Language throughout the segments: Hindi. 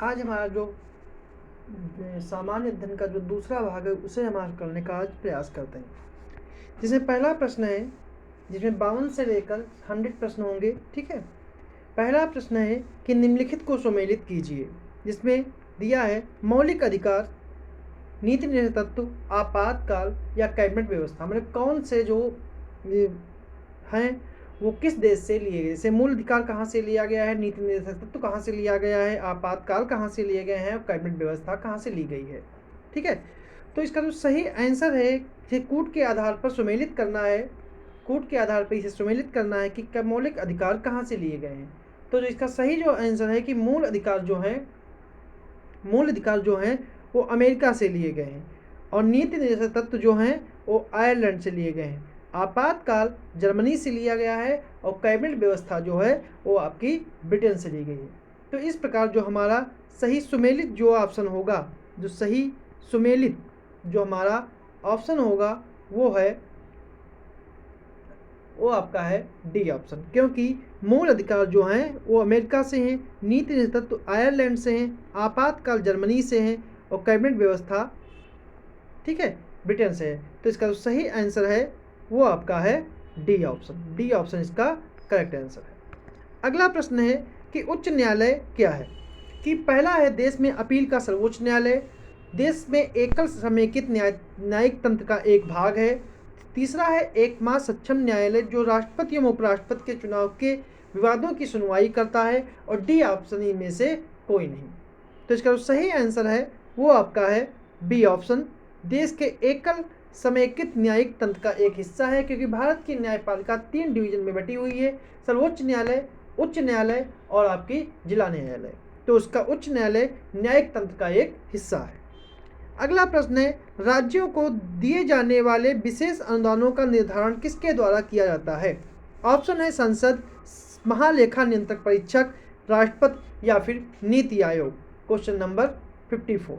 आज हमारा जो सामान्य अध्ययन का जो दूसरा भाग है उसे हम आज करने का आज प्रयास करते हैं, जिसमें पहला प्रश्न है, जिसमें 52 से लेकर 100 प्रश्न होंगे। ठीक है। पहला प्रश्न है कि निम्नलिखित को सम्मिलित कीजिए, जिसमें दिया है मौलिक अधिकार, नीति निर्णय तत्व, आपातकाल या कैबिनेट व्यवस्था। मतलब कौन से जो हैं वो किस देश से लिए गए, जैसे मूल अधिकार कहाँ से लिया गया है, नीति निर्णय तत्व कहाँ से लिया गया है, आपातकाल कहाँ से लिए गए हैं और कैबिनेट व्यवस्था कहाँ से ली गई है। ठीक है। तो इसका जो सही आंसर है कि कूट के आधार पर सम्मिलित करना है, कूट के आधार पर इसे सम्मिलित करना है कि मौलिक अधिकार कहाँ से लिए गए हैं। तो जो इसका सही जो आंसर है कि मूल अधिकार जो हैं वो अमेरिका से लिए गए हैं, और नीति निर्देशक तत्व जो हैं वो आयरलैंड से लिए गए हैं, आपातकाल जर्मनी से लिया गया है, और कैबिनेट व्यवस्था जो है वो आपकी ब्रिटेन से ली गई है। तो इस प्रकार जो हमारा सही सुमेलित जो ऑप्शन होगा, जो सही सुमेलित जो हमारा ऑप्शन होगा वो आपका है डी ऑप्शन, क्योंकि मूल अधिकार जो हैं वो अमेरिका से हैं, नीति निर्णय तत्व आयरलैंड से हैं, आपातकाल जर्मनी से हैं, और कैबिनेट व्यवस्था, ठीक है, ब्रिटेन से है। तो इसका जो सही आंसर है वो आपका है डी ऑप्शन। डी ऑप्शन इसका करेक्ट आंसर है। अगला प्रश्न है कि उच्च न्यायालय क्या है। कि पहला है देश में अपील का सर्वोच्च न्यायालय, देश में एकल समेकित न्यायिक तंत्र का एक भाग है। तीसरा है एकमात्र सक्षम न्यायालय जो राष्ट्रपति एवं उपराष्ट्रपति के चुनाव के विवादों की सुनवाई करता है, और डी ऑप्शन में से कोई नहीं। तो इसका जो सही आंसर है वो आपका है बी ऑप्शन, देश के एकल समेकित न्यायिक तंत्र का एक हिस्सा है, क्योंकि भारत की न्यायपालिका 3 डिवीजन में बटी हुई है, सर्वोच्च न्यायालय, उच्च न्यायालय और आपकी जिला न्यायालय। तो उसका उच्च न्यायालय न्यायिक तंत्र का एक हिस्सा है। अगला प्रश्न है राज्यों को दिए जाने वाले विशेष अनुदानों का निर्धारण किसके द्वारा किया जाता है। ऑप्शन है संसद, महालेखा नियंत्रक परीक्षक, राष्ट्रपति या फिर नीति आयोग। Question number 54।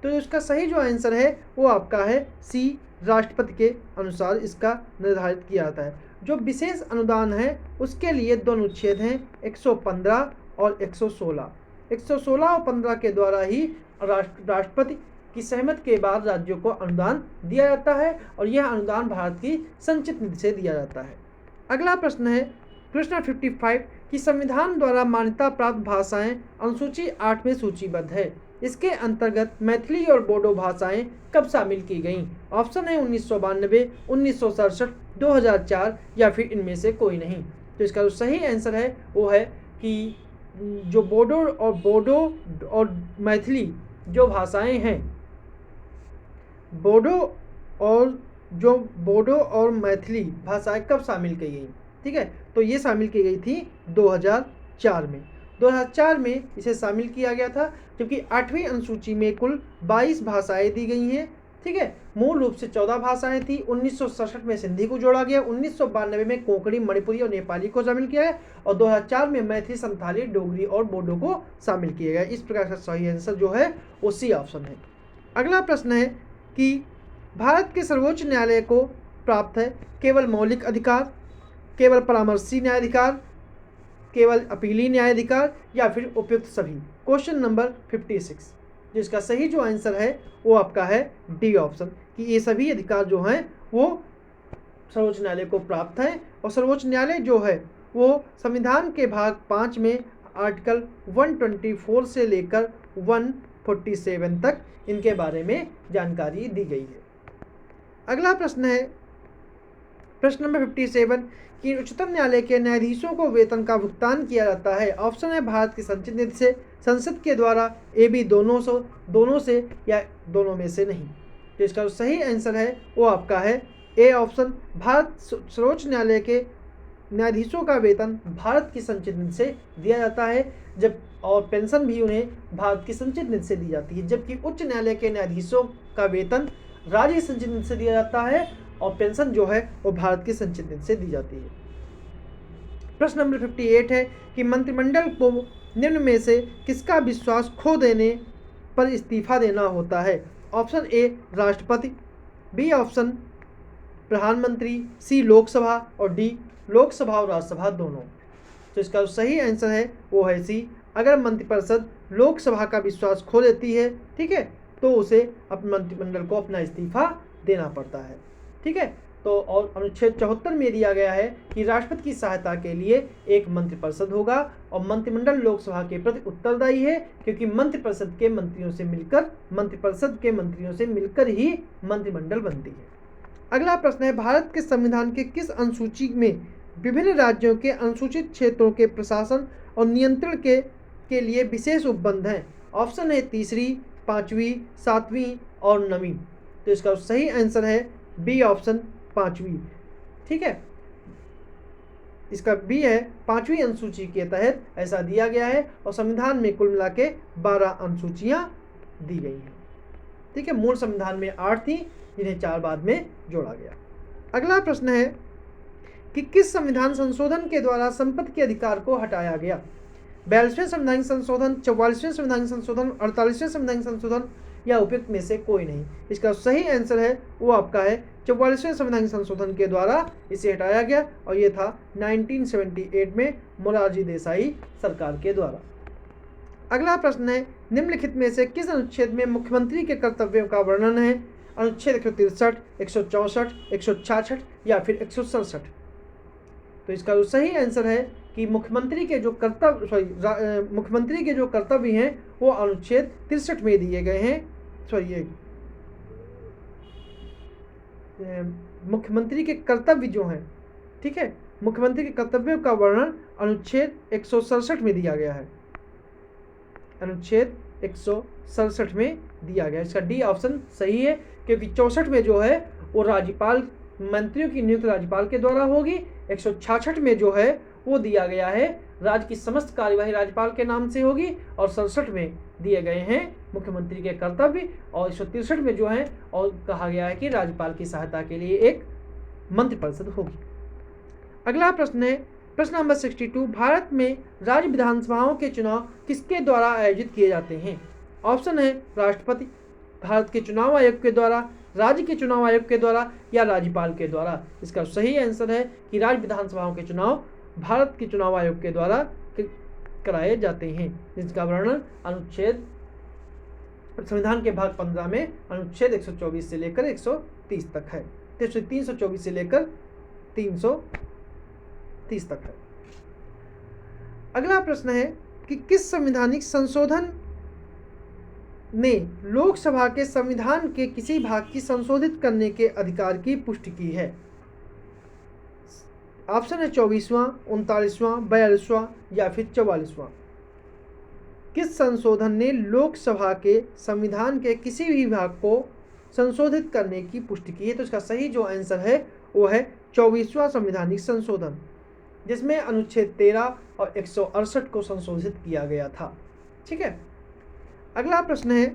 तो इसका सही जो आंसर है वो आपका है सी, राष्ट्रपति के अनुसार इसका निर्धारित किया जाता है। जो विशेष अनुदान है उसके लिए 2 अनुच्छेद हैं, 115 और 116। 116 और 15 के द्वारा ही राष्ट्रपति की सहमति के बाद राज्यों को अनुदान दिया जाता है, और यह अनुदान भारत की संचित निधि से दिया जाता है। अगला प्रश्न है प्रश्न 55 कि संविधान द्वारा मान्यता प्राप्त भाषाएं अनुसूची 8 में सूचीबद्ध है, इसके अंतर्गत मैथिली और बोडो भाषाएं कब शामिल की गईं। ऑप्शन है 1992, 1967, 2004 या फिर इनमें से कोई नहीं। तो इसका जो सही आंसर है वो है कि जो बोडो और मैथिली जो भाषाएं हैं, बोडो और मैथिली भाषाएं कब शामिल की गई। ठीक है। तो ये शामिल की गई थी 2004 में। 2004 में इसे शामिल किया गया था, क्योंकि 8वीं अनुसूची में कुल 22 भाषाएं दी गई हैं। ठीक है। मूल रूप से 14 भाषाएं थी। 1967 में सिंधी को जोड़ा गया, 1992 में कोंकणी, मणिपुरी और नेपाली को शामिल किया है, और 2004 में मैथिली, संथाली, डोगरी और बोडो को शामिल किया गया। इस प्रकार का सही आंसर जो है वो सी ऑप्शन है। अगला प्रश्न है कि भारत के सर्वोच्च न्यायालय को प्राप्त है केवल मौलिक अधिकार, केवल परामर्शी न्यायाधिकार, केवल अपीली न्यायाधिकार या फिर उपयुक्त सभी। क्वेश्चन नंबर 56, जिसका सही जो आंसर है वो आपका है डी ऑप्शन, कि ये सभी अधिकार जो हैं वो सर्वोच्च न्यायालय को प्राप्त हैं, और सर्वोच्च न्यायालय जो है वो संविधान के भाग 5 में आर्टिकल 124 से लेकर 147 तक इनके बारे में जानकारी दी गई है। अगला प्रश्न है प्रश्न नंबर 57 कि उच्चतम न्यायालय के न्यायाधीशों को वेतन का भुगतान किया जाता है। ऑप्शन है भारत की संचित निधि से, संसद के द्वारा, ए बी दोनों से या दोनों में से नहीं। तो इसका सही आंसर है वो आपका है ए ऑप्शन, भारत सर्वोच्च न्यायालय के न्यायाधीशों का वेतन भारत की संचित निधि से दिया जाता है, जब और पेंशन भी उन्हें भारत की संचित निधि से दी जाती है, जबकि उच्च न्यायालय के न्यायाधीशों का वेतन राज्य संचित निधि से दिया जाता है, और पेंशन जो है वो भारत की संचित निधि से दी जाती है। प्रश्न नंबर 58 है कि मंत्रिमंडल को निम्न में से किसका विश्वास खो देने पर इस्तीफा देना होता है। ऑप्शन ए राष्ट्रपति, बी ऑप्शन प्रधानमंत्री, सी लोकसभा और डी लोकसभा और राज्यसभा दोनों। तो इसका सही आंसर है वो है सी अगर मंत्रिपरिषद लोकसभा का विश्वास खो लेती है, ठीक है, तो उसे अपने मंत्रिमंडल को अपना इस्तीफा देना पड़ता है, ठीक है। तो और अनुच्छेद 74 में दिया गया है कि राष्ट्रपति की सहायता के लिए एक मंत्रिपरिषद होगा और मंत्रिमंडल लोकसभा के प्रति उत्तरदायी है, क्योंकि मंत्रिपरिषद के मंत्रियों से मिलकर ही मंत्रिमंडल बनती है। अगला प्रश्न है, भारत के संविधान के किस अनुसूची में विभिन्न राज्यों के अनुसूचित क्षेत्रों के प्रशासन और नियंत्रण के लिए विशेष उपबंध हैं? ऑप्शन है 3री, 5वीं, 7वीं और 9वीं। तो इसका सही आंसर है बी ऑप्शन 5वीं, ठीक है। इसका बी है 5वीं अनुसूची के तहत ऐसा दिया गया है और संविधान में कुल मिला के 12 अनुसूचियां दी गई हैं, ठीक है। मूल संविधान में 8 थी, जिन्हें 4 बाद में जोड़ा गया। अगला प्रश्न है कि किस संविधान संशोधन के द्वारा संपत्ति के अधिकार को हटाया गया? 42वें संवैधानिक संशोधन, 44वें संवैधानिक संशोधन, 48वें संवैधानिक संशोधन या उपयुक्त में से कोई नहीं। इसका सही आंसर है वो आपका है 44वें संवैधानिक संशोधन के द्वारा इसे हटाया गया और ये था 1978 में मोरारजी देसाई सरकार के द्वारा। अगला प्रश्न है, निम्नलिखित में से किस अनुच्छेद में मुख्यमंत्री के कर्तव्यों का वर्णन है? अनुच्छेद 163, 164, 166 या फिर 167? तो इसका जो सही आंसर है कि मुख्यमंत्री के जो कर्तव्य हैं वो अनुच्छेद 63 में दिए गए हैं। मुख्यमंत्री के कर्तव्य जो हैं, ठीक है, मुख्यमंत्री के कर्तव्यों का वर्णन अनुच्छेद 167 में दिया गया है, अनुच्छेद 167 में दिया गया है। इसका डी ऑप्शन सही है, क्योंकि 64 में जो है वो राज्यपाल, मंत्रियों की नियुक्ति राज्यपाल के द्वारा होगी। 166 में जो है वो दिया गया है राज्य की समस्त कार्यवाही राज्यपाल के नाम से होगी और 67 में दिए गए हैं मुख्यमंत्री के कर्तव्य और 163 में जो है और कहा गया है कि राज्यपाल की सहायता के लिए एक मंत्रिपरिषद होगी। अगला प्रश्न है, प्रश्न नंबर 62, भारत में राज्य विधानसभाओं के चुनाव किसके द्वारा आयोजित किए जाते हैं? ऑप्शन है राष्ट्रपति, भारत के चुनाव आयोग के द्वारा, राज्य के चुनाव आयोग के द्वारा या राज्यपाल के द्वारा। इसका सही आंसर है कि राज्य विधानसभाओं के चुनाव भारत के चुनाव आयोग के द्वारा कराए जाते हैं, जिसका वर्णन अनुच्छेद संविधान के भाग 15 में अनुच्छेद 124 से लेकर 130 तक है, 324 से लेकर 330 तक है। अगला प्रश्न है कि किस संवैधानिक संशोधन ने लोकसभा के संविधान के किसी भाग की संशोधित करने के अधिकार की पुष्टि की है? ऑप्शन है 24वां, 39वां, 42वां या फिर 44वां। किस संशोधन ने लोकसभा के संविधान के किसी भी भाग को संशोधित करने की पुष्टि की है? तो इसका सही जो आंसर है वो है 24वां संवैधानिक संशोधन, जिसमें अनुच्छेद 13 और 168 को संशोधित किया गया था, ठीक है। अगला प्रश्न है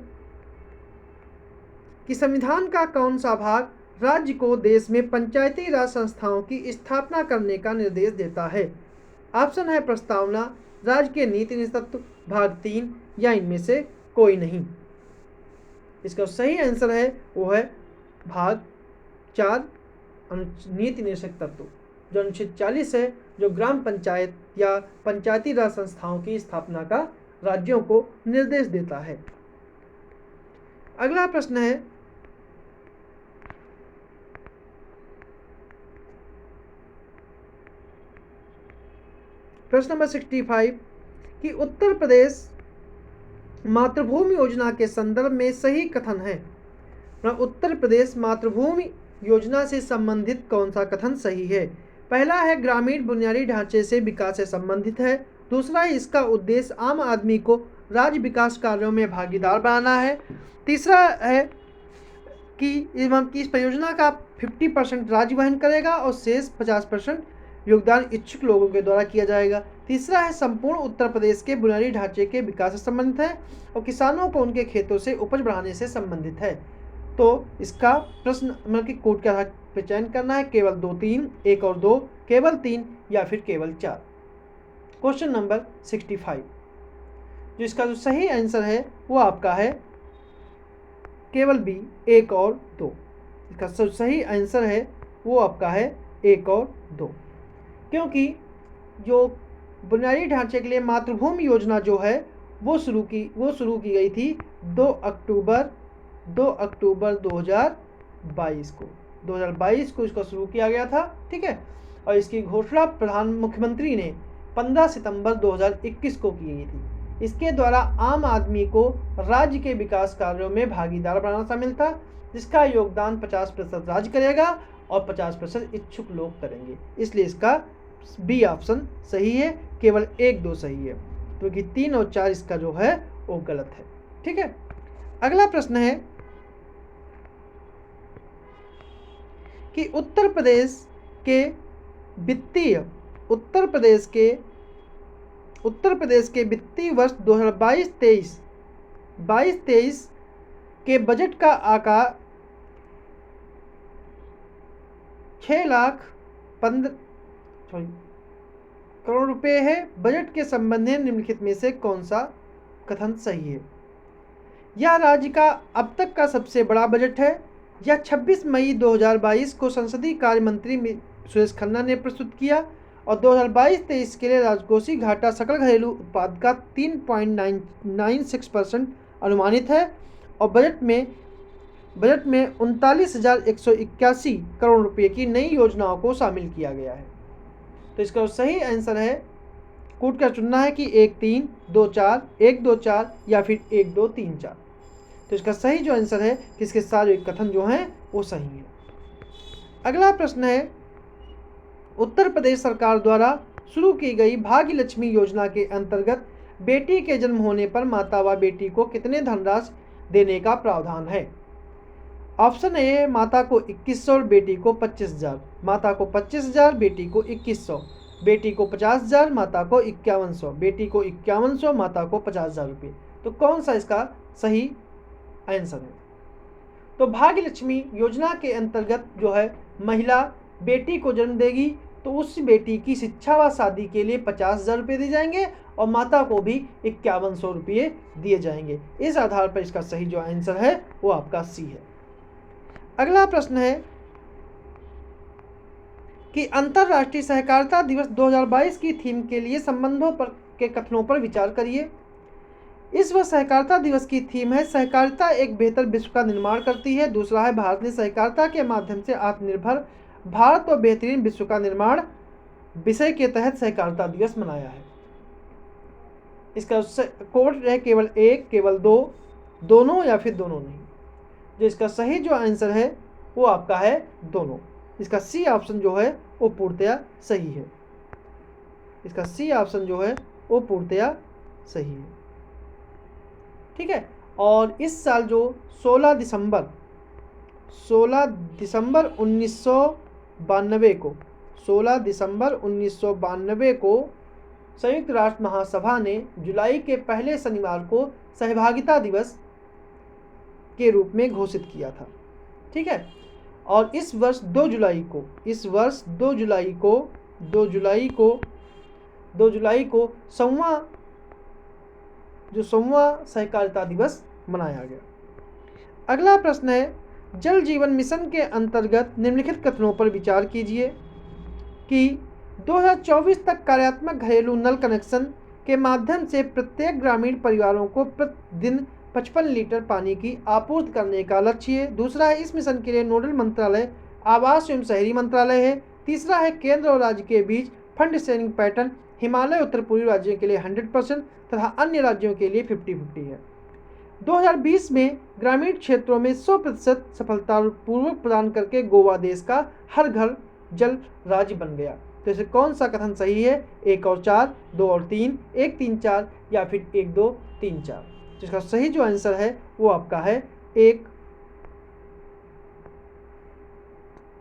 कि संविधान का कौन सा भाग राज्य को देश में पंचायती राज संस्थाओं की स्थापना करने का निर्देश देता है? ऑप्शन है प्रस्तावना, राज्य के नीति नेतृत्व, भाग 3 या इनमें से कोई नहीं। इसका सही आंसर है वो है भाग 4 नीति निर्देशक तत्व, जो अनुच्छेद 40 है, जो ग्राम पंचायत या पंचायती राज संस्थाओं की स्थापना का राज्यों को निर्देश देता है। अगला प्रश्न है, प्रश्न नंबर 65 कि उत्तर प्रदेश मातृभूमि योजना के संदर्भ में सही कथन है? उत्तर प्रदेश मातृभूमि योजना से संबंधित कौन सा कथन सही है? पहला है ग्रामीण बुनियादी ढांचे से विकास से संबंधित है। दूसरा है इसका उद्देश्य आम आदमी को राज्य विकास कार्यों में भागीदार बनाना है। तीसरा है कि इस परियोजना का 50% राज्य वहन करेगा और शेष 50% योगदान इच्छुक लोगों के द्वारा किया जाएगा। तीसरा है संपूर्ण उत्तर प्रदेश के बुनियादी ढांचे के विकास से संबंधित है और किसानों को उनके खेतों से उपज बढ़ाने से संबंधित है। तो इसका प्रश्न मतलब कि कोड के आधार पर चयन करना है, केवल 2, 3, 1 और 2, केवल 3 या फिर केवल 4। क्वेश्चन नंबर 65, जो इसका जो सही आंसर है वो आपका है केवल बी, 1 और 2। इसका जो सही आंसर है वो आपका है 1 और 2, क्योंकि जो बुनियादी ढांचे के लिए मातृभूमि योजना जो है वो शुरू की गई थी 2 अक्टूबर 2022 को 2022 को इसको शुरू किया गया था। ठीक है, और इसकी घोषणा मुख्यमंत्री ने 15 सितंबर 2021 को की गई थी। इसके द्वारा आम आदमी को राज्य के विकास कार्यों में भागीदार बनाना शामिल था, जिसका योगदान 50% राज्य करेगा और 50% इच्छुक लोग करेंगे। इसलिए इसका बी ऑप्शन सही है, केवल 1-2 सही है, क्योंकि 3 और 4 इसका जो है वो गलत है। ठीक है, अगला प्रश्न है कि उत्तर प्रदेश के वित्तीय वर्ष 2022-23 के बजट का आकार 6,15 करोड़ रुपए है। बजट के संबंध में निम्नलिखित में से कौन सा कथन सही है? यह राज्य का अब तक का सबसे बड़ा बजट है। यह 26 मई 2022 को संसदीय कार्य मंत्री सुरेश खन्ना ने प्रस्तुत किया और 2022-23 के लिए राजकोषीय घाटा सकल घरेलू उत्पाद का 3.96% अनुमानित है और बजट में 39,181 करोड़ रुपए की नई योजनाओं को शामिल किया गया है। तो इसका सही आंसर है, कूट कर चुनना है कि 1-3-2-4, 1-2-4 या फिर 1-2-3-4। तो इसका सही जो आंसर है कि इसके सारे कथन जो हैं वो सही है। अगला प्रश्न है, उत्तर प्रदेश सरकार द्वारा शुरू की गई भाग्य लक्ष्मी योजना के अंतर्गत बेटी के जन्म होने पर माता व बेटी को कितने धनराशि देने का प्रावधान है? ऑप्शन ए, माता को 2100 और बेटी को 25,000, माता को 25,000, बेटी को 2100, बेटी को 50,000, माता को 5100, बेटी को 5100, माता को 50,000 रुपये। तो कौन सा इसका सही आंसर है? तो भाग्य लक्ष्मी योजना के अंतर्गत जो है महिला बेटी को जन्म देगी तो उस बेटी की शिक्षा व शादी के लिए 50,000 रुपये दिए जाएंगे और माता को भी 5100 रुपये दिए जाएंगे। इस आधार पर इसका सही जो आंसर है वो आपका सी है। अगला प्रश्न है कि अंतर्राष्ट्रीय सहकारिता दिवस 2022 की थीम के लिए संबंधों के कथनों पर विचार करिए। इस वर्ष सहकारिता दिवस की थीम है सहकारिता एक बेहतर विश्व का निर्माण करती है। दूसरा है भारत ने सहकारिता के माध्यम से आत्मनिर्भर भारत और बेहतरीन विश्व का निर्माण विषय के तहत सहकारिता दिवस मनाया है। इसका कोड है केवल 1, केवल 2, दोनों या फिर दोनों नहीं। जो इसका सही जो आंसर है वो आपका है दोनों। इसका सी ऑप्शन जो है वो पूर्णतया सही है। इसका सी ऑप्शन जो है वो पूर्णतया सही है। ठीक है, और इस साल जो 16 दिसंबर 1992 को संयुक्त राष्ट्र महासभा ने जुलाई के पहले शनिवार को सहभागिता दिवस के रूप में घोषित किया था। ठीक है, और इस वर्ष 2 जुलाई को सौवां सहकारिता दिवस मनाया गया। अगला प्रश्न है, जल जीवन मिशन के अंतर्गत निम्नलिखित कथनों पर विचार कीजिए कि 2024 तक कार्यात्मक घरेलू नल कनेक्शन के माध्यम से प्रत्येक ग्रामीण परिवारों को प्रतिदिन 55 लीटर पानी की आपूर्ति करने का लक्ष्य है। दूसरा है, इस मिशन के लिए नोडल मंत्रालय आवास एवं शहरी मंत्रालय है। तीसरा है, केंद्र और राज्य के बीच फंड शेयरिंग पैटर्न हिमालय उत्तर पूर्वी राज्यों के लिए 100% तथा अन्य राज्यों के लिए 50-50 है। 2020 में ग्रामीण क्षेत्रों में 100% सफलतापूर्वक प्रदान करके गोवा देश का हर घर जल राज्य बन गया। तो इसे कौन सा कथन सही है? 1 और 4, 2 और 3, 1-3-4 या फिर 1-2-3-4। जिसका सही जो आंसर है वो आपका है 1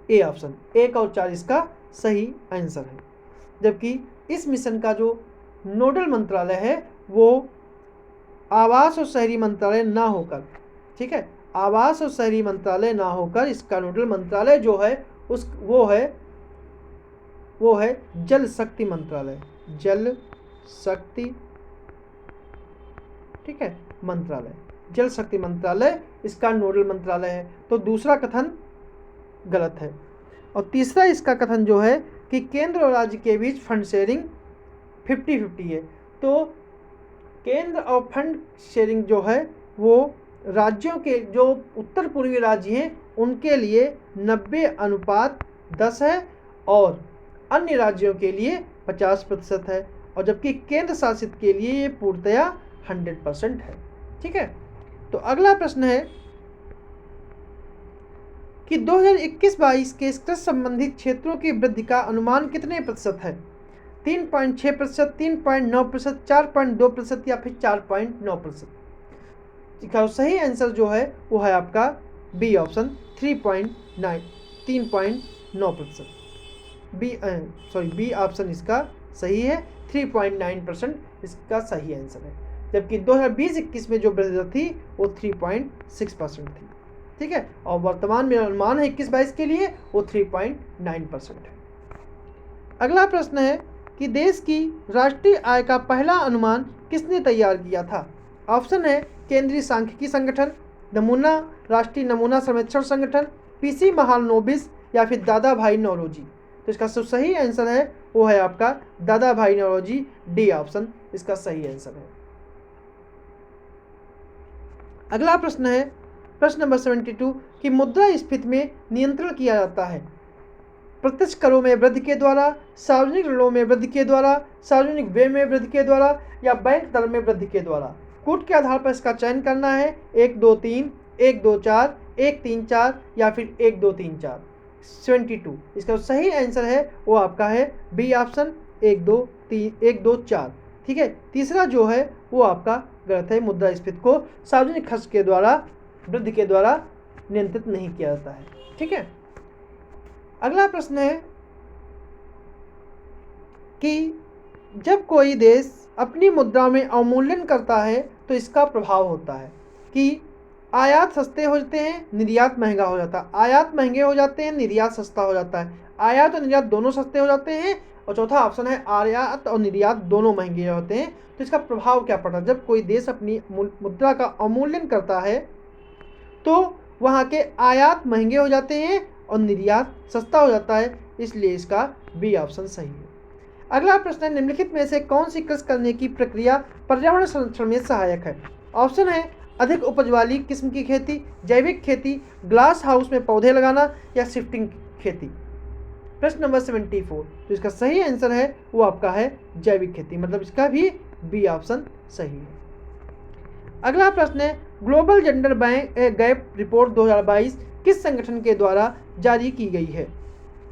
ए ऑप्शन। 1 और 4 इसका सही आंसर है। जबकि इस मिशन का जो नोडल मंत्रालय है वो आवास और शहरी मंत्रालय ना होकर, ठीक है, आवास और शहरी मंत्रालय ना होकर इसका नोडल मंत्रालय जो है वो है जल शक्ति मंत्रालय। जल शक्ति, ठीक है, मंत्रालय, जल शक्ति मंत्रालय इसका नोडल मंत्रालय है। तो दूसरा कथन गलत है। और तीसरा इसका कथन जो है कि केंद्र और राज्य के बीच फंड शेयरिंग 50-50 है। तो केंद्र और फंड शेयरिंग जो है वो राज्यों के जो उत्तर पूर्वी राज्य हैं उनके लिए 90:10 है और अन्य राज्यों के लिए 50% है, और जबकि केंद्र शासित के लिए ये पूर्णतया 100% है। ठीक है, तो अगला प्रश्न है कि 2021-22 के कृषि संबंधित क्षेत्रों की वृद्धि का अनुमान कितने प्रतिशत है? 3.6%, 3.9%, 4.2% या फिर 4.9%? इसका सही आंसर जो है वो है आपका बी ऑप्शन 3.9%। बी ऑप्शन इसका सही है, 3.9% इसका सही आंसर है, जबकि 2020-21 में जो वृद्धि थी वो 3.6% थी। ठीक है, और वर्तमान में अनुमान है 21-22 के लिए वो 3.9% है। अगला प्रश्न है कि देश की राष्ट्रीय आय का पहला अनुमान किसने तैयार किया था? ऑप्शन है केंद्रीय सांख्यिकी संगठन, राष्ट्रीय नमूना सर्वेक्षण संगठन, पीसी महालनोबिस या फिर दादा भाई नौरोजी। तो इसका सही आंसर है वो है आपका दादा भाई नौरोजी, डी ऑप्शन इसका सही आंसर है। अगला प्रश्न है प्रश्न नंबर 72 कि मुद्रास्फीति में नियंत्रण किया जाता है प्रत्यक्ष करों में वृद्धि के द्वारा, सार्वजनिक ऋणों में वृद्धि के द्वारा, सार्वजनिक व्यय में वृद्धि के द्वारा या बैंक दर में वृद्धि के द्वारा। कूट के आधार पर इसका चयन करना है 1 2 3, 1 2 4, 1 3 4 या फिर 1 2 3 4। 72 इसका सही आंसर है वो आपका है बी ऑप्शन 1 2 3 1 2 4। ठीक है, तीसरा जो है वो आपका गलत है, मुद्रास्फीति को सार्वजनिक खर्च के द्वारा वृद्धि के द्वारा नियंत्रित नहीं किया जाता है। ठीक है, अगला प्रश्न है कि जब कोई देश अपनी मुद्रा में अवमूल्यन करता है तो इसका प्रभाव होता है कि आयात सस्ते हो जाते हैं, निर्यात महंगा हो जाता है, आयात महंगे हो जाते हैं, निर्यात सस्ता हो जाता है, आयात और निर्यात दोनों सस्ते हो जाते हैं, और चौथा ऑप्शन है आयात और निर्यात दोनों महंगे होते हैं। तो इसका प्रभाव क्या पड़ता है? जब कोई देश अपनी मुद्रा का अवमूल्यन करता है तो वहाँ के आयात महंगे हो जाते हैं और निर्यात सस्ता हो जाता है, इसलिए इसका बी ऑप्शन सही है। अगला प्रश्न है निम्नलिखित में से कौन सी कृषि करने की प्रक्रिया पर्यावरण संरक्षण में सहायक है? ऑप्शन है अधिक उपज वाली किस्म की खेती, जैविक खेती, ग्लास हाउस में पौधे लगाना या शिफ्टिंग खेती। प्रश्न नंबर 74 तो इसका सही आंसर है वो आपका है जैविक खेती, मतलब इसका भी बी ऑप्शन सही है। अगला प्रश्न है ग्लोबल जेंडर गैप रिपोर्ट 2022 किस संगठन के द्वारा जारी की गई है?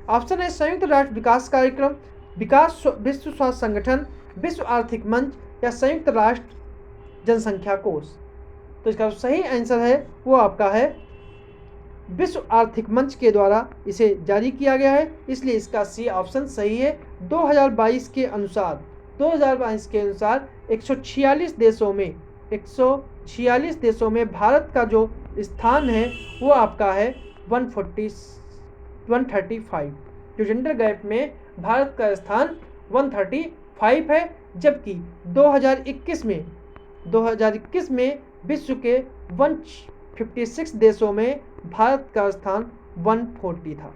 ऑप्शन है संयुक्त राष्ट्र विकास कार्यक्रम, विश्व स्वास्थ्य संगठन, विश्व आर्थिक मंच या संयुक्त राष्ट्र जनसंख्या कोष। तो इसका सही आंसर है वो आपका है विश्व आर्थिक मंच के द्वारा इसे जारी किया गया है, इसलिए इसका सी ऑप्शन सही है। 2022 के अनुसार 146 देशों में भारत का जो स्थान है वो आपका है 135। जो जेंडर गैप में भारत का स्थान 135 है, जबकि 2021 में विश्व के 156 देशों में भारत का स्थान 140 था।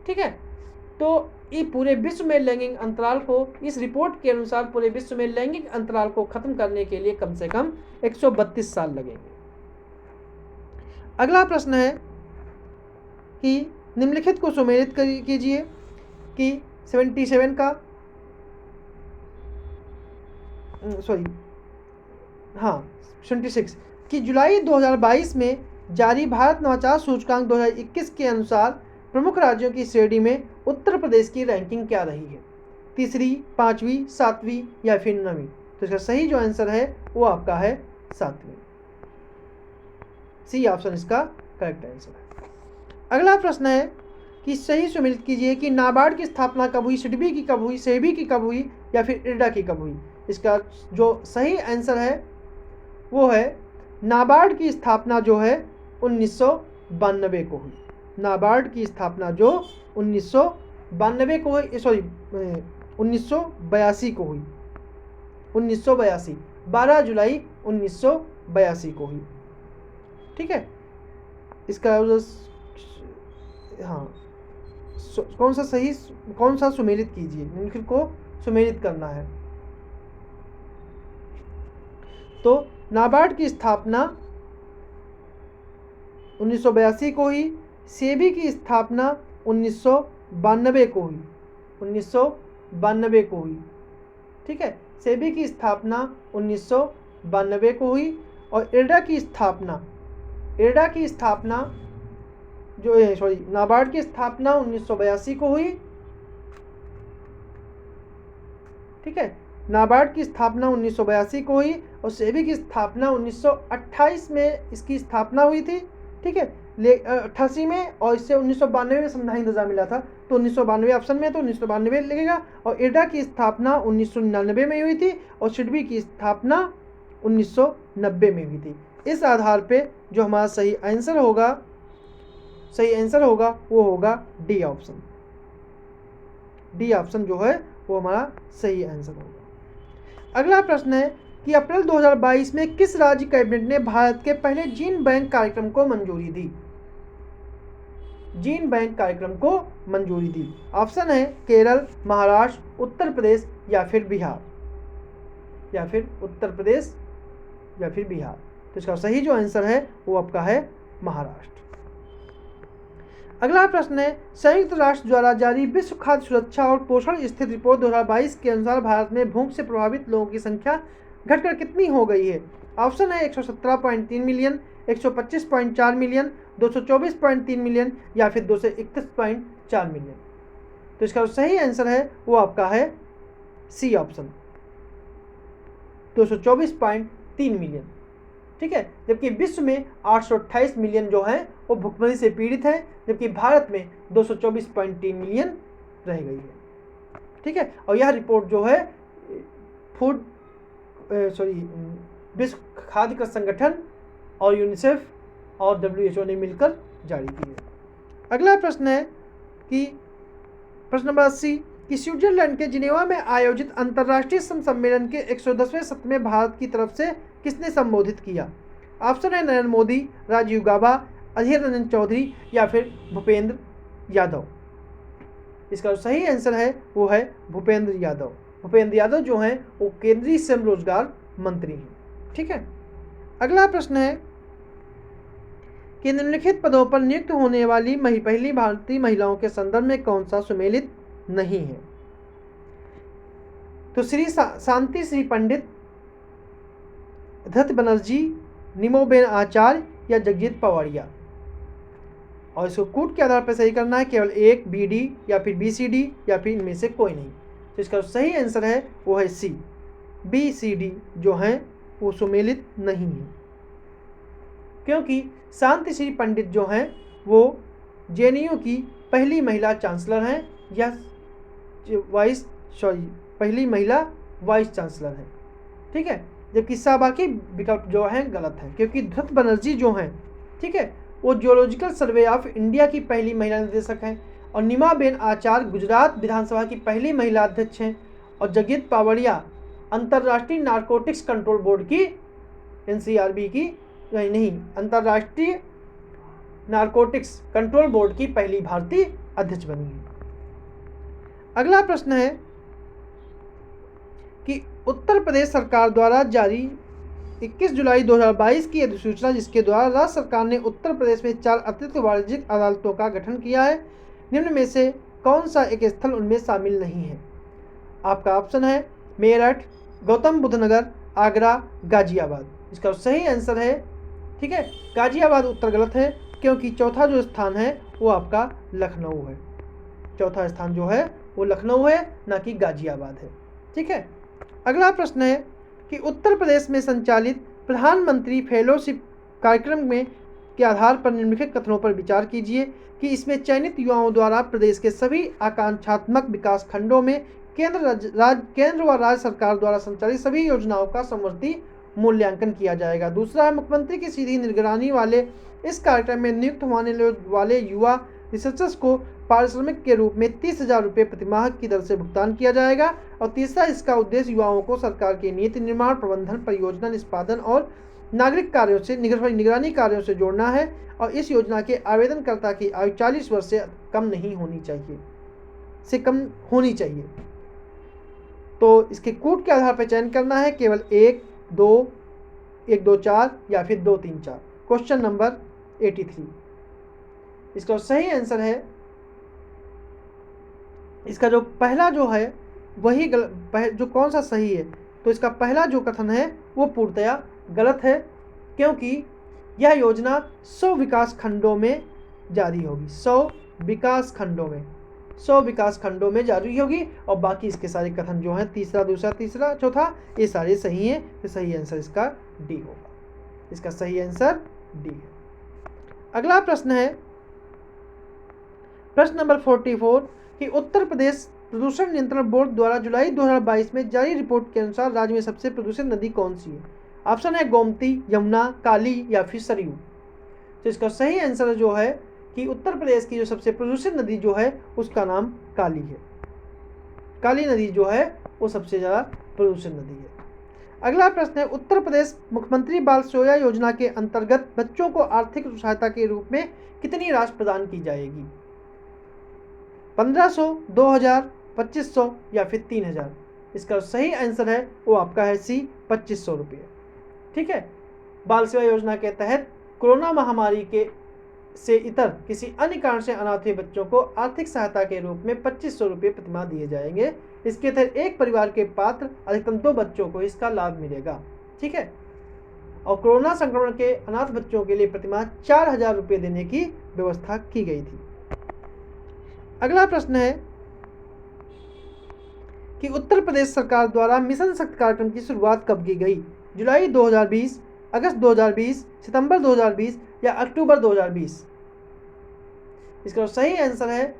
ठीक है, तो ये पूरे विश्व में लैंगिक अंतराल को, इस रिपोर्ट के अनुसार पूरे विश्व में लैंगिक अंतराल को खत्म करने के लिए कम से कम 132 साल लगेंगे। अगला प्रश्न है कि निम्नलिखित को सुमेलित कीजिए कि 76 का 76 कि जुलाई 2022 में जारी भारत नवाचार सूचकांक 2021 के अनुसार प्रमुख राज्यों की श्रेणी में उत्तर प्रदेश की रैंकिंग क्या रही है? तीसरी, पांचवी, सातवीं या फिर 9वीं? तो इसका सही जो आंसर है वो आपका है 7वीं। सी ऑप्शन इसका करेक्ट आंसर है। अगला प्रश्न है कि सही सुमेलित कीजिए कि नाबार्ड की स्थापना कब हुई, सिडबी की कब हुई, सेबी की कब हुई या फिर इरडा की कब हुई? इसका जो सही आंसर है वो है नाबार्ड की स्थापना जो है 1992 को हुई। नाबार्ड की स्थापना जो 1982 को हुई, 1982 को हुई, 1982 12 जुलाई 1982 को हुई। ठीक है, इसका हाँ कौन सा सुमेलित कीजिए, निम्नलिखित को सुमेलित करना है। तो नाबार्ड की स्थापना 1982 को हुई, सेबी की स्थापना 1992 को हुई, 1992 को हुई। ठीक है, सेबी की स्थापना 1992 को हुई और इरडा की स्थापना नाबार्ड की स्थापना 1982 को हुई। ठीक है, नाबार्ड की स्थापना 1982 को हुई और सेबी की स्थापना 1928 में इसकी स्थापना हुई थी। ठीक है, 88 में और इससे 1992 में संविधान दर्जा मिला था, तो 1992 ऑप्शन में, तो 1992 लगेगा। और इरडा की स्थापना 1999 में हुई थी और सिडबी की स्थापना 1990 में हुई थी। इस आधार पे जो हमारा सही आंसर होगा वो होगा डी ऑप्शन। डी ऑप्शन जो है वो हमारा सही आंसर होगा। अगला प्रश्न है कि अप्रैल 2022 में किस राज्य कैबिनेट ने भारत के पहले जीन बैंक कार्यक्रम को मंजूरी दी? जीन बैंक कार्यक्रम को मंजूरी दी। ऑप्शन है केरल, महाराष्ट्र, उत्तर प्रदेश या फिर बिहार, तो इसका सही जो आंसर है वो आपका है महाराष्ट्र। अगला प्रश्न है संयुक्त राष्ट्र द्वारा जारी विश्व खाद्य सुरक्षा और पोषण स्थिति रिपोर्ट 2022 के अनुसार भारत में भूख से प्रभावित लोगों की संख्या घटकर कितनी हो गई है? ऑप्शन है 117.3 मिलियन, 125.4 मिलियन, 224.3 मिलियन या फिर 231.4 मिलियन। तो इसका सही आंसर है वो आपका है सी ऑप्शन, 224.3 मिलियन। ठीक है, जबकि विश्व में 828 मिलियन जो हैं वो भुखमरी से पीड़ित हैं, जबकि भारत में 224.3 मिलियन रह गई है। ठीक है, और यह रिपोर्ट जो है विश्व खाद्य का संगठन और यूनिसेफ और WHO ने मिलकर जारी की है। अगला प्रश्न है कि प्रश्न नंबर 80 कि स्विट्जरलैंड के जिनेवा में आयोजित अंतर्राष्ट्रीय श्रम सम्मेलन के 110वें सत्र में भारत की तरफ से किसने संबोधित किया? ऑप्शन है नरेंद्र मोदी, राजीव गाबा, अधीर रंजन चौधरी या फिर भूपेंद्र यादव। इसका सही आंसर है वो है भूपेंद्र यादव। भूपेंद्र यादव जो हैं वो केंद्रीय श्रम रोजगार मंत्री हैं। ठीक है, अगला प्रश्न है कि निम्नलिखित पदों पर नियुक्त होने वाली पहली भारतीय महिलाओं के संदर्भ में कौन सा सुमेलित नहीं है? तो शांति श्री पंडित, धृत बनर्जी, निमोबेन आचार्य या जगजीत पवाड़िया। और इसको कूट के आधार पर सही करना है, केवल एक, BD या फिर BCD या फिर इनमें से कोई नहीं। तो इसका सही आंसर है वो है C, BCD जो हैं वो सुमेलित नहीं है, क्योंकि शांति श्री पंडित जो हैं वो JNU की पहली महिला चांसलर हैं या पहली महिला वाइस चांसलर हैं। ठीक है, जबकि बाकी विकल्प जो हैं गलत हैं, क्योंकि धृत बनर्जी जो हैं, ठीक है, वो जियोलॉजिकल सर्वे ऑफ इंडिया की पहली महिला निदेशक हैं और निमाबेन आचार्य गुजरात विधानसभा की पहली महिला अध्यक्ष हैं और जगजीत पावड़िया अंतर्राष्ट्रीय नारकोटिक्स कंट्रोल बोर्ड की NCRB की नहीं अंतर्राष्ट्रीय नारकोटिक्स कंट्रोल बोर्ड की पहली भारतीय अध्यक्ष बनी है। अगला प्रश्न है कि उत्तर प्रदेश सरकार द्वारा जारी 21 जुलाई 2022 की अधिसूचना जिसके द्वारा राज्य सरकार ने उत्तर प्रदेश में 4 अतिरिक्त वाणिज्यिक अदालतों का गठन किया है, निम्न में से कौन सा एक स्थल उनमें शामिल नहीं है? आपका ऑप्शन है मेरठ, गौतम बुद्ध नगर, आगरा, गाजियाबाद। इसका सही आंसर है, ठीक है, गाजियाबाद उत्तर गलत है, क्योंकि चौथा जो स्थान है वो आपका लखनऊ है। चौथा स्थान जो है वो लखनऊ है, ना कि गाजियाबाद है। ठीक है, अगला प्रश्न है कि उत्तर प्रदेश में संचालित प्रधानमंत्री फेलोशिप कार्यक्रम में के आधार पर निम्नलिखित कथनों पर विचार कीजिए कि इसमें चयनित युवाओं द्वारा प्रदेश के सभी आकांक्षात्मक विकास खंडों में केंद्र व राज्य सरकार द्वारा संचालित सभी योजनाओं का समवर्ती मूल्यांकन किया जाएगा। दूसरा है मुख्यमंत्री की सीधी निगरानी वाले इस कार्यक्रम में नियुक्त होने वाले युवा रिसर्चर्स को पारिश्रमिक के रूप में 30,000 रुपये प्रतिमाह की दर से भुगतान किया जाएगा। और तीसरा, इसका उद्देश्य युवाओं को सरकार के नीति निर्माण, प्रबंधन, परियोजना निष्पादन और नागरिक कार्यों से निगरानी कार्यों से जोड़ना है। और इस योजना के आवेदनकर्ता की आयु 40 वर्ष से कम होनी चाहिए। तो इसके कूट के आधार पर चयन करना है, केवल 1 2 1 2 4 या फिर 2 3 4। Question number 83। इसका सही आंसर है, इसका जो पहला जो है वही जो कौन सा सही है, तो इसका पहला जो कथन है वो पूर्णतया गलत है, क्योंकि यह योजना 100 विकास खंडों में जारी होगी। 100 विकास खंडों में जारी होगी, और बाकी इसके सारे कथन जो हैं तीसरा दूसरा तीसरा चौथा ये सारे सही हैं, तो सही आंसर इसका डी होगा। इसका सही आंसर डी है। अगला प्रश्न है प्रश्न नंबर 44 कि उत्तर प्रदेश प्रदूषण नियंत्रण बोर्ड द्वारा जुलाई 2022 में जारी रिपोर्ट के अनुसार राज्य में सबसे प्रदूषित नदी कौन सी है? ऑप्शन है गोमती, यमुना, काली या फिर सरयू। तो इसका सही आंसर जो है कि उत्तर प्रदेश की जो सबसे प्रदूषित नदी जो है उसका नाम काली है। काली नदी जो है वो सबसे ज़्यादा प्रदूषित नदी है। अगला प्रश्न है उत्तर प्रदेश मुख्यमंत्री बाल श्रोया योजना के अंतर्गत बच्चों को आर्थिक सहायता के रूप में कितनी राशि प्रदान की जाएगी? 1500, 2000, 2500 या फिर 3000। इसका सही आंसर है वो आपका है सी 2500 रुपये। ठीक है, बाल सेवा योजना के तहत कोरोना महामारी के से इतर किसी अन्य कारण से अनाथ हुए बच्चों को आर्थिक सहायता के रूप में 2500 रुपये प्रतिमाह दिए जाएंगे। इसके तहत एक परिवार के पात्र अधिकतम 2 बच्चों को इसका लाभ मिलेगा। ठीक है, और कोरोना संक्रमण के अनाथ बच्चों के लिए प्रतिमाह 4000 रुपये देने की व्यवस्था की गई थी। अगला प्रश्न है कि उत्तर प्रदेश सरकार द्वारा मिशन शक्ति कार्यक्रम की शुरुआत कब की गई? जुलाई 2020, अगस्त 2020, सितंबर 2020 या अक्टूबर 2020। इसका सही आंसर है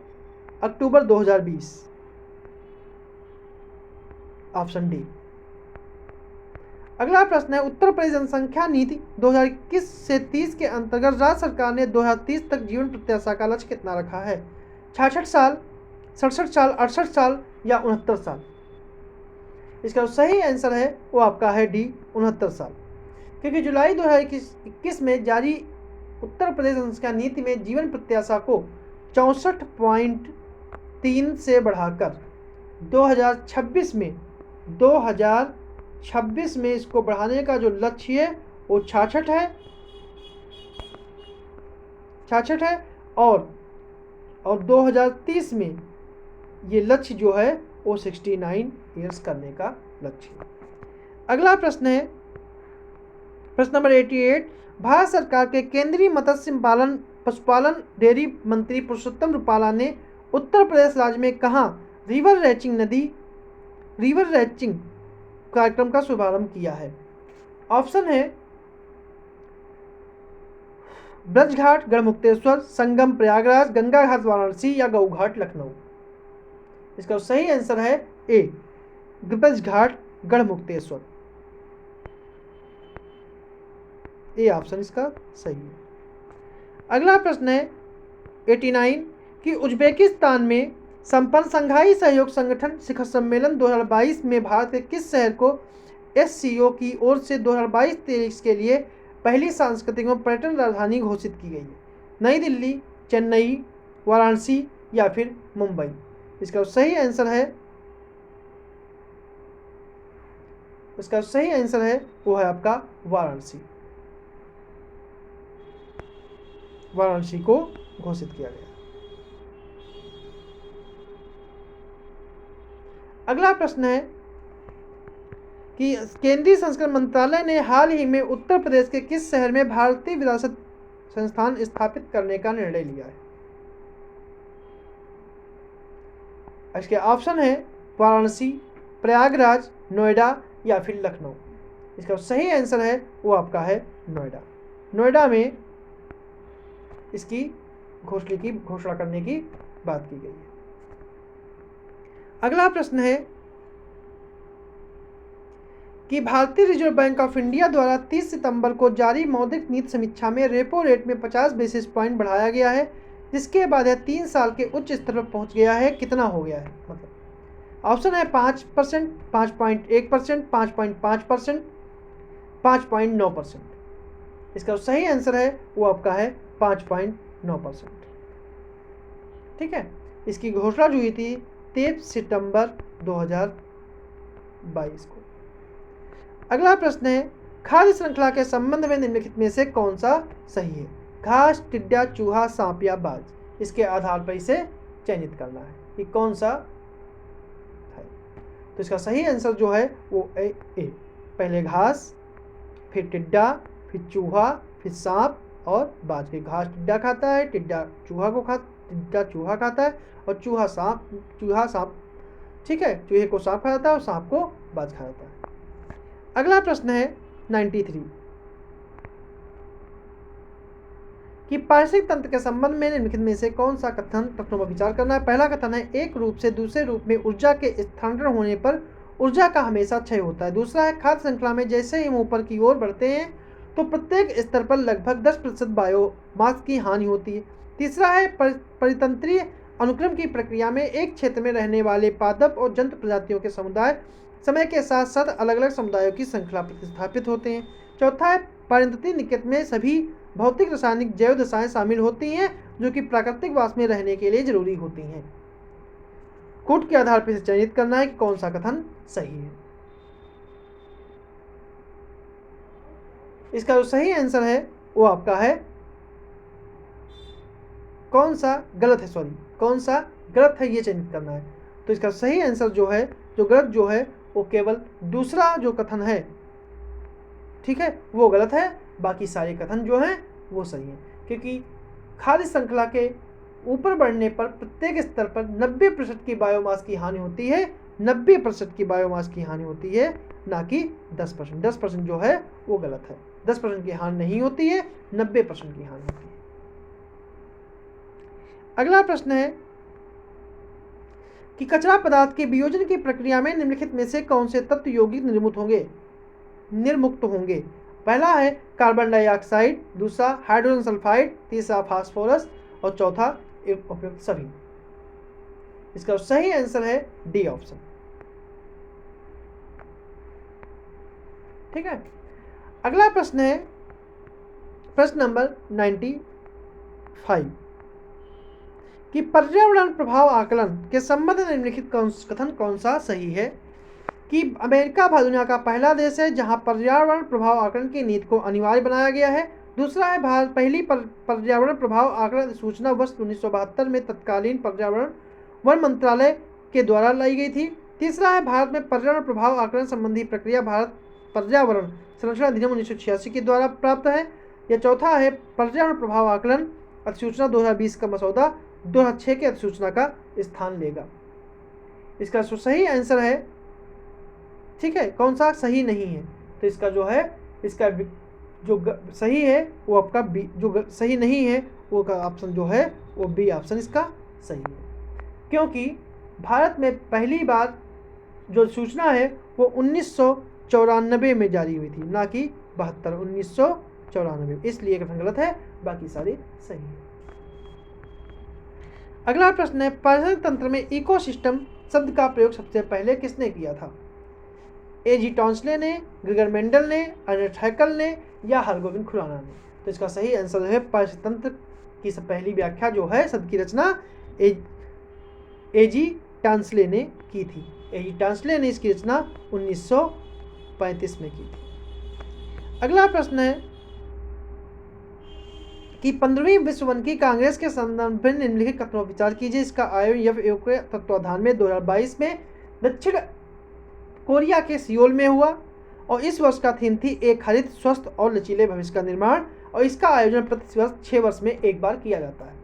अक्टूबर 2020, ऑप्शन डी। अगला प्रश्न है उत्तर प्रदेश जनसंख्या नीति 2021 से 30 के अंतर्गत राज्य सरकार ने 2030 तक जीवन प्रत्याशा का लक्ष्य कितना रखा है? 66 साल, 67 साल, 68 साल या 69 साल। इसका सही आंसर है वो आपका है डी 69 साल, क्योंकि जुलाई 2021 में जारी उत्तर प्रदेश जनसंख्या नीति में जीवन प्रत्याशा को 64.3 से बढ़ाकर 2026 में इसको बढ़ाने का जो लक्ष्य है वो 66 है और 2030 में ये लक्ष्य जो है वो 69 ईयर्स करने का लक्ष्य है। अगला प्रश्न है प्रश्न नंबर 88। भारत सरकार के केंद्रीय मत्स्य पालन पशुपालन डेयरी मंत्री पुरुषोत्तम रूपाला ने उत्तर प्रदेश राज्य में कहाँ रिवर रैचिंग कार्यक्रम का शुभारंभ किया है? ऑप्शन है ब्रजघाट गढ़मुक्तेश्वर, संगम प्रयागराज, गंगा घाट वाराणसी या गऊ घाट लखनऊ। इसका सही आंसर है ए ब्रजघाट गढ़मुक्तेश्वर। ए ऑप्शन इसका सही है। अगला प्रश्न है 89 कि उज्बेकिस्तान में संपन्न शंघाई सहयोग संगठन शिखर सम्मेलन 2022 में भारत के किस शहर को SCO की ओर से 2022-23 के लिए पहली सांस्कृतिक एवं पर्यटन राजधानी घोषित की गई है? नई दिल्ली, चेन्नई, वाराणसी या फिर मुंबई। इसका सही आंसर है वो है आपका वाराणसी को घोषित किया गया। अगला प्रश्न है कि केंद्रीय संस्कृति मंत्रालय ने हाल ही में उत्तर प्रदेश के किस शहर में भारतीय विरासत संस्थान स्थापित करने का निर्णय लिया है? इसके ऑप्शन है वाराणसी, प्रयागराज, नोएडा या फिर लखनऊ। इसका सही आंसर है वो आपका है नोएडा में इसकी घोषणा करने की बात की गई है। अगला प्रश्न है कि भारतीय रिजर्व बैंक ऑफ इंडिया द्वारा 30 सितंबर को जारी मौद्रिक नीति समीक्षा में रेपो रेट में 50 बेसिस पॉइंट बढ़ाया गया है, जिसके बाद यह 3 साल के उच्च स्तर पर पहुंच गया है। कितना हो गया है? मतलब ऑप्शन है 5%, 5.1%, 5.5%, 5.9%। इसका सही आंसर है वो आपका है 5.9%। ठीक है, इसकी घोषणा जो हुई थी 23 सितंबर 2022 को। अगला प्रश्न है, खाद्य श्रृंखला के संबंध में निम्नलिखित में से कौन सा सही है? घास, टिड्डा, चूहा, सांप या बाज। इसके आधार पर इसे चयनित करना है कि कौन सा है। तो इसका सही आंसर जो है वो ए। पहले घास, फिर टिड्डा, फिर चूहा, फिर सांप और बाज। के घास टिड्डा खाता है, टिड्डा चूहा खाता है और चूहा सांप, ठीक है, चूहे को सांप खा जाता है और सांप को बाज खा जाता है। अगला प्रश्न है 93 कि पारिस्थितिक तंत्र के संबंध में निम्नलिखित में से कौन सा कथनों पर विचार करना है? पहला कथन है, एक रूप से दूसरे रूप में ऊर्जा के स्थानांतरण होने पर ऊर्जा का हमेशा क्षय होता है। दूसरा है, खाद्य श्रृंखला में जैसे ही हम ऊपर की ओर बढ़ते हैं तो प्रत्येक स्तर पर लगभग 10% बायोमास की हानि होती है। तीसरा है, परितंत्रीय अनुक्रम की प्रक्रिया में एक क्षेत्र में रहने वाले पादप और जंतु प्रजातियों के समुदाय समय के साथ साथ अलग अलग समुदायों की श्रृंखला प्रतिस्थापित होते हैं। चौथा है, पारिस्थितिक निकट में सभी भौतिक, रासायनिक, जैव दशाएं शामिल होती हैं जो कि प्राकृतिक वास में रहने के लिए जरूरी होती हैं। कूट के आधार पर चयनित करना है कि कौन सा कथन सही है। इसका जो सही आंसर है वो आपका है, कौन सा गलत है ये चयनित करना है। तो इसका सही आंसर जो है, जो गलत जो है वो केवल दूसरा जो कथन है, ठीक है, वो गलत है। बाकी सारे कथन जो हैं वो सही हैं, क्योंकि खाद्य श्रृंखला के ऊपर बढ़ने पर प्रत्येक स्तर पर 90% की बायोमास की हानि होती है। 90% की बायोमास की हानि होती है, ना कि 10%। 10% जो है वो गलत है। 10% की हानि नहीं होती है, 90% की हानि होती है। अगला प्रश्न है कि कचरा पदार्थ के वियोजन की प्रक्रिया में निम्नलिखित में से कौन से तत्व यौगिक निर्मुक्त होंगे? पहला है कार्बन डाइऑक्साइड, दूसरा हाइड्रोजन सल्फाइड, तीसरा फास्फोरस और चौथा उपयुक्त सभी। इसका सही आंसर है डी ऑप्शन। ठीक है। अगला प्रश्न है प्रश्न नंबर 95 कि पर्यावरण प्रभाव आकलन के संबंध में निम्नलिखित कथन कौन सा सही है? कि अमेरिका दुनिया का पहला देश है जहां पर्यावरण प्रभाव आकलन की नीति को अनिवार्य बनाया गया है। दूसरा है, भारत पहली पर्यावरण प्रभाव आकलन सूचना वर्ष 1972 में तत्कालीन पर्यावरण वन मंत्रालय के द्वारा लाई गई थी। तीसरा है, भारत में पर्यावरण प्रभाव आकलन संबंधी प्रक्रिया भारत पर्यावरण संरक्षण अधिनियम 1986 के द्वारा प्राप्त है। या चौथा है, पर्यावरण प्रभाव आकलन अधिसूचना 2020 का मसौदा 2006 के अधिसूचना का स्थान लेगा। इसका सही आंसर है, ठीक है, कौन सा सही नहीं है? तो इसका जो है, इसका जो सही है वो आपका बी, जो सही नहीं है वो का ऑप्शन जो है वो बी ऑप्शन इसका सही है, क्योंकि भारत में पहली बार जो सूचना है वो 1994 में जारी हुई थी, ना कि 1994। इसलिए कथन गलत है, बाकी सारे सही है। अगला प्रश्न है, पारिस्थितिक तंत्र में इकोसिस्टम शब्द का प्रयोग सबसे पहले किसने किया था? A.G. टॉन्सले ने, ग्रेगर मेंडल ने, अर्नेस्ट हैकेल ने या हरगोविंद खुराना ने? तो इसका सही आंसर है, पारिस्थितिक तंत्र की पहली व्याख्या जो है, शब्द की रचना A.G. टॉन्सले ने की थी। A.G. टॉन्सले ने इसकी रचना 1935 में की थी। अगला प्रश्न है कि 15वीं विश्व वानिकी कांग्रेस के संदर्भ में निम्नलिखित कथनों पर विचार कीजिए। इसका आयोजन के तत्वाधान में 2022 में दक्षिण कोरिया के सियोल में हुआ और इस वर्ष का थीम थी एक हरित, स्वस्थ और लचीले भविष्य का निर्माण, और इसका आयोजन प्रति वर्ष 6 वर्ष में एक बार किया जाता है।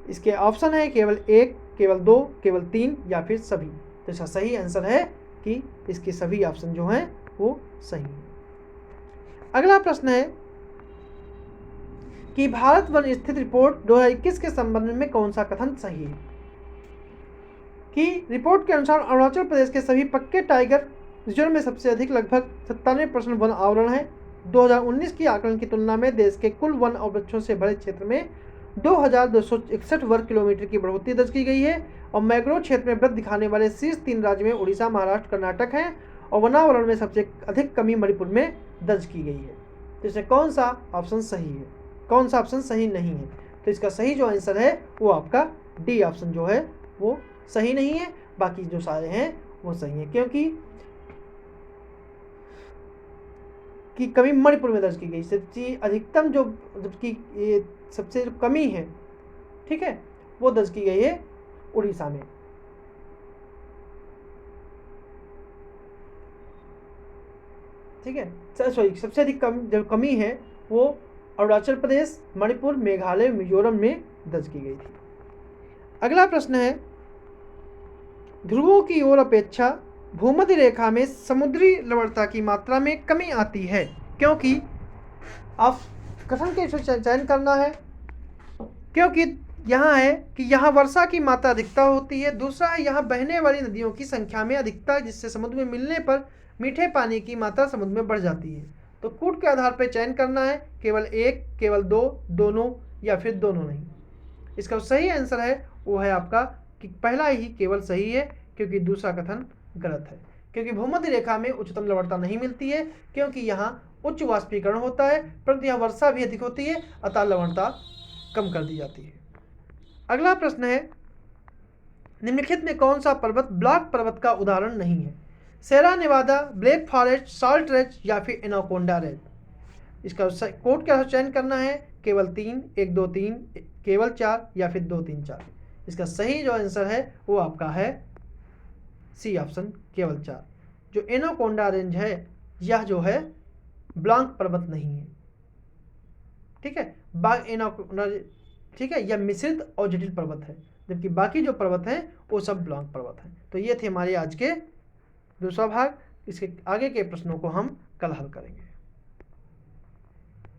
इसके ऑप्शन है केवल 1, केवल 2, केवल 3 या फिर सभी। तो इसका सही आंसर है कि इसके सभी ऑप्शन जो हैं वो सही है। अगला प्रश्न है कि भारत वन स्थित रिपोर्ट 2021 के संबंध में कौन सा कथन सही है? कि रिपोर्ट के अनुसार अरुणाचल प्रदेश के सभी पक्के टाइगर रिजर्व में सबसे अधिक लगभग 97% वन आवरण है। 2019 की आकलन की तुलना में देश के कुल वन और वृक्षों से भरे क्षेत्र में 2261 वर्ग किलोमीटर की बढ़ोतरी दर्ज की गई है और मैंग्रोव क्षेत्र में वृद्धि दिखाने वाले शीर्ष 3 राज्य में उड़ीसा, महाराष्ट्र, कर्नाटक हैं और वनावरण में सबसे अधिक कमी मणिपुर में दर्ज की गई है। तो इसमें कौन सा ऑप्शन सही है, कौन सा ऑप्शन सही नहीं है? तो इसका सही जो आंसर है वो आपका डी ऑप्शन जो है वो सही नहीं है, बाकी जो सारे हैं वो सही है, क्योंकि कमी मणिपुर में दर्ज की गई। सबसे अधिकतम जो जबकि ये सबसे जो कमी है, ठीक है, वो दर्ज की गई है उड़ीसा में। ठीक है, सॉरी, सबसे अधिक जो कमी है वो अरुणाचल प्रदेश, मणिपुर, मेघालय, मिजोरम में दर्ज की गई थी। अगला प्रश्न है, ध्रुवों की ओर अपेक्षा भूमध्य रेखा में समुद्री लवणता की मात्रा में कमी आती है, क्योंकि आप कथन के चयन करना है, क्योंकि यहाँ है कि यहाँ वर्षा की मात्रा अधिकता होती है। दूसरा है यहाँ बहने वाली नदियों की संख्या में अधिकता, जिससे समुद्र में मिलने पर मीठे पानी की मात्रा समुद्र में बढ़ जाती है। तो कूट के आधार पर चयन करना है, केवल एक, केवल दो, दोनों या फिर दोनों नहीं। इसका सही आंसर है वो है आपका कि पहला ही केवल सही है, क्योंकि दूसरा कथन गलत है। क्योंकि भूमध्य रेखा में उच्चतम लवणता नहीं मिलती है, क्योंकि यहाँ उच्च वाष्पीकरण होता है, परंतु यहाँ वर्षा भी अधिक होती है, अतः लवणता कम कर दी जाती है। अगला प्रश्न है, निम्नलिखित में कौन सा पर्वत ब्लॉक पर्वत का उदाहरण नहीं है? Sierra Nevada, black forest, salt range या फिर एनाकोंडा रेंज? इसका कोड का चयन करना है, केवल 3, 1, 2, 3, केवल 4 या फिर 2, 3, 4। इसका सही जो आंसर है वो आपका है सी ऑप्शन, केवल 4। जो एनाकोंडा रेंज है यह जो है ब्लॉक पर्वत नहीं है, ठीक है, एनाकोंडा, ठीक है, यह मिश्रित और जटिल पर्वत है, जबकि बाकी जो पर्वत हैं वो सब ब्लॉक पर्वत हैं। तो ये थे हमारे आज के दूसरा भाग। इसके आगे के प्रश्नों को हम कल हल करेंगे।